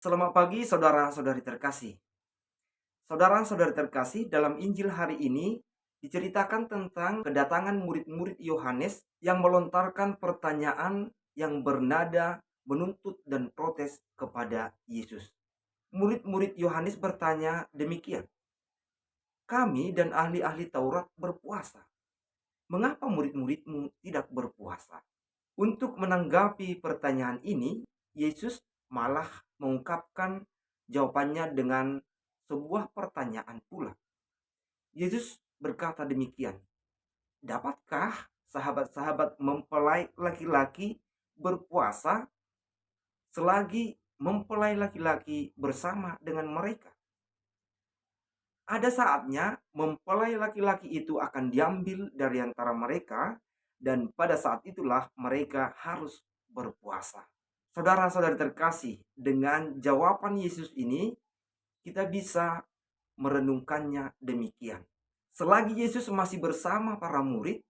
Selamat pagi saudara-saudari terkasih. Saudara-saudari terkasih, dalam Injil hari ini diceritakan tentang kedatangan murid-murid Yohanes yang melontarkan pertanyaan yang bernada menuntut dan protes kepada Yesus. Murid-murid Yohanes bertanya demikian, "Kami dan ahli-ahli Taurat berpuasa. Mengapa murid-muridmu tidak berpuasa?" Untuk menanggapi pertanyaan ini, Yesus malah mengungkapkan jawabannya dengan sebuah pertanyaan pula. Yesus berkata demikian, "Dapatkah sahabat-sahabat mempelai laki-laki berpuasa selagi mempelai laki-laki bersama dengan mereka? Ada saatnya mempelai laki-laki itu akan diambil dari antara mereka, dan pada saat itulah mereka harus berpuasa." Saudara-saudari terkasih, dengan jawaban Yesus ini kita bisa merenungkannya demikian. Selagi Yesus masih bersama para murid,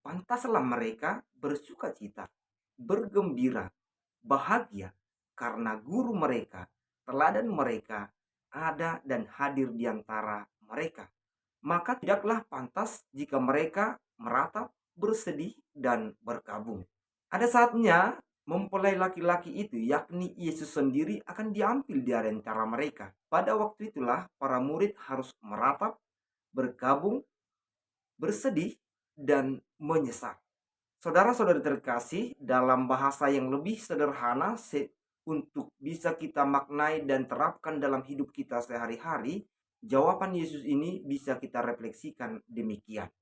pantaslah mereka bersuka cita, bergembira, bahagia karena guru mereka, teladan mereka ada dan hadir di antara mereka. Maka tidaklah pantas jika mereka meratap, bersedih, dan berkabung. Ada saatnya mempelai laki-laki itu, yakni Yesus sendiri, akan diambil di antara mereka. Pada waktu itulah para murid harus meratap, berkabung, bersedih, dan menyesal. Saudara-saudari terkasih, dalam bahasa yang lebih sederhana untuk bisa kita maknai dan terapkan dalam hidup kita sehari-hari, jawaban Yesus ini bisa kita refleksikan demikian.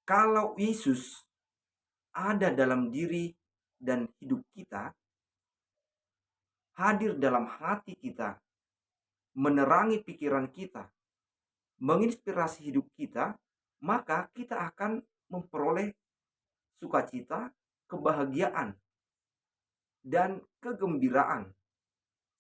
Kalau Yesus ada dalam diri dan hidup kita, hadir dalam hati kita, menerangi pikiran kita, menginspirasi hidup kita, maka kita akan memperoleh sukacita, kebahagiaan, dan kegembiraan.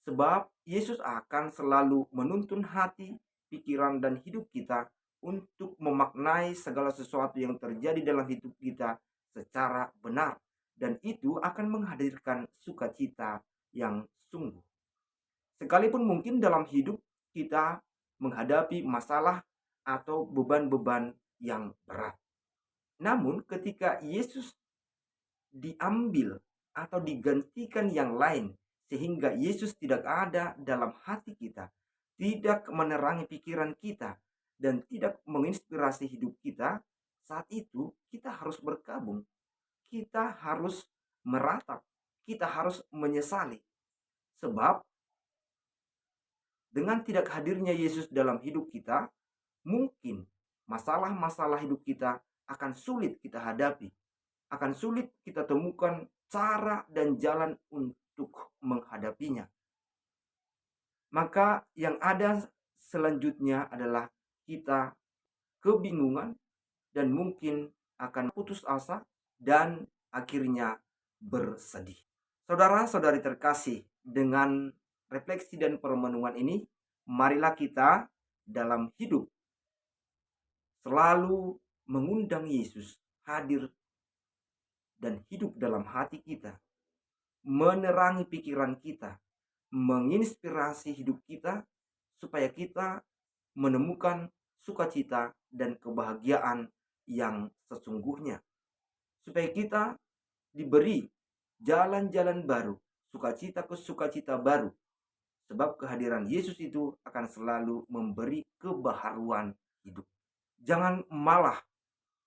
Sebab Yesus akan selalu menuntun hati, pikiran, dan hidup kita untuk memaknai segala sesuatu yang terjadi dalam hidup kita secara benar. Dan itu akan menghadirkan sukacita yang sungguh. Sekalipun mungkin dalam hidup kita menghadapi masalah atau beban-beban yang berat. Namun ketika Yesus diambil atau digantikan yang lain, sehingga Yesus tidak ada dalam hati kita, tidak menerangi pikiran kita, dan tidak menginspirasi hidup kita, saat itu kita harus berkabung, kita harus meratap, kita harus menyesali. Sebab dengan tidak hadirnya Yesus dalam hidup kita, mungkin masalah-masalah hidup kita akan sulit kita hadapi, akan sulit kita temukan cara dan jalan untuk menghadapinya. Maka yang ada selanjutnya adalah kita kebingungan dan mungkin akan putus asa dan akhirnya bersedih. Saudara-saudari terkasih, dengan refleksi dan permenungan ini, marilah kita dalam hidup selalu mengundang Yesus hadir dan hidup dalam hati kita, menerangi pikiran kita, menginspirasi hidup kita, supaya kita menemukan sukacita dan kebahagiaan yang sesungguhnya. Supaya kita diberi jalan-jalan baru, sukacita ke sukacita baru. Sebab kehadiran Yesus itu akan selalu memberi kebaharuan hidup. Jangan malah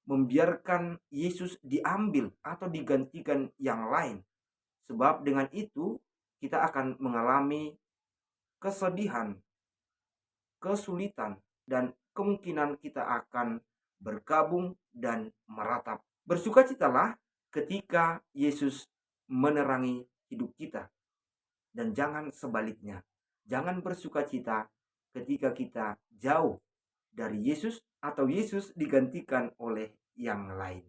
membiarkan Yesus diambil atau digantikan yang lain. Sebab dengan itu kita akan mengalami kesedihan, kesulitan, dan kemungkinan kita akan berkabung dan meratap. Bersukacitalah ketika Yesus menerangi hidup kita, dan jangan sebaliknya. Jangan bersukacita ketika kita jauh dari Yesus atau Yesus digantikan oleh yang lain.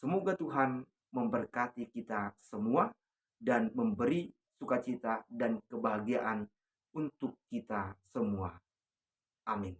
Semoga Tuhan memberkati kita semua dan memberi sukacita dan kebahagiaan untuk kita semua. Amin.